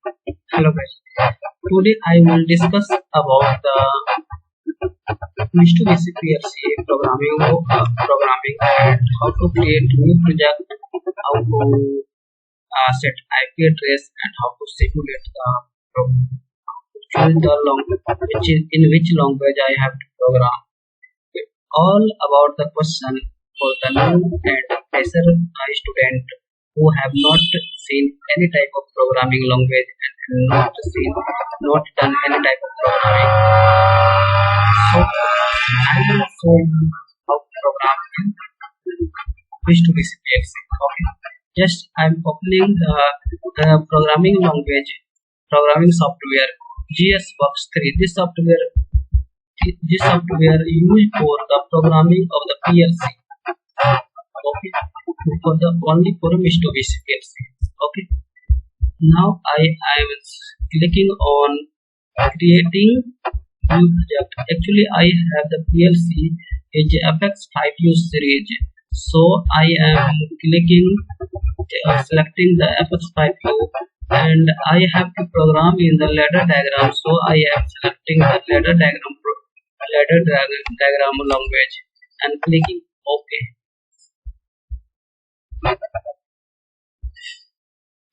Hello guys. Today I will discuss about the Mitsubishi PLC programming and how to create new project, how to set IP address, and how to simulate the program. Choose the in which language I have to program. All about the question for the new and fresher student who have not seen any type of programming language and not done any type of programming. So I will show you how to program in Mitsubishi PLC. Okay. Just I am opening the programming software GSWorks3. This software used for the programming of the PLC. Okay, only for Mitsubishi PLC. Okay, now I am clicking on creating new project. Actually, I have the PLC FX5U series, so I am selecting the FX5U, and I have to program in the ladder diagram. So I am selecting the ladder diagram language and clicking OK.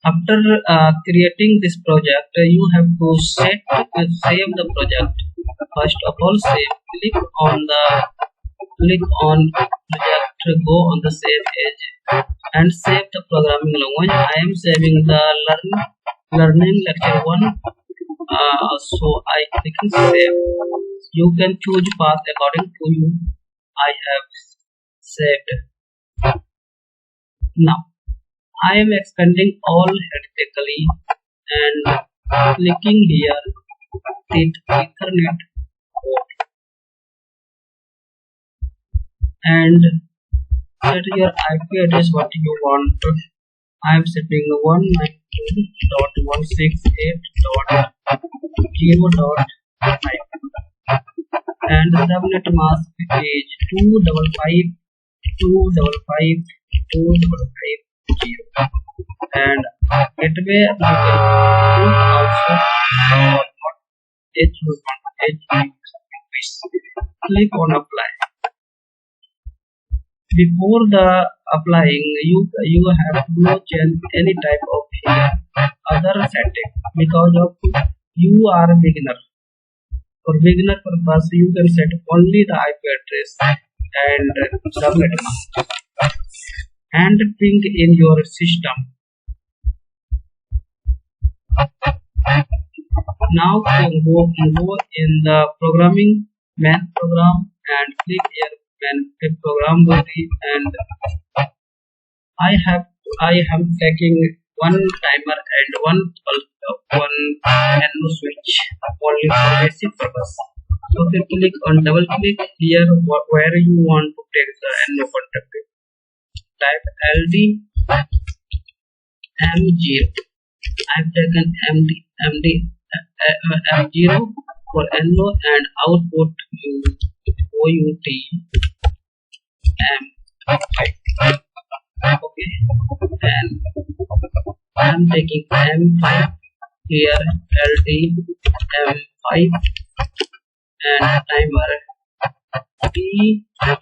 After creating this project, you have to save the project. First of all, click on project, go on the save as, and save the programming language. I am saving the learning lecture 1. So I click save. You can choose path according to you. I have saved. Now I am expanding all vertically and clicking here with Ethernet port and set your IP address what you want. I am setting 192.168.0.5 and the subnet mask is 255.255.255.0 and gateway click on apply. Before the applying, you have no change any type of other setting because of you are a beginner. For beginner purpose, you can set only the IP address and subnet mask and ping in your system. Now go in the programming main program and click here main program body, and I am taking one timer and one NO switch only for basic purpose. So click on double click here where you want to take the NO contact. Type LD M0. I've taken M0 for NO and output OUT M5. Okay, and I'm taking M5 here, LD M5 and timer T0.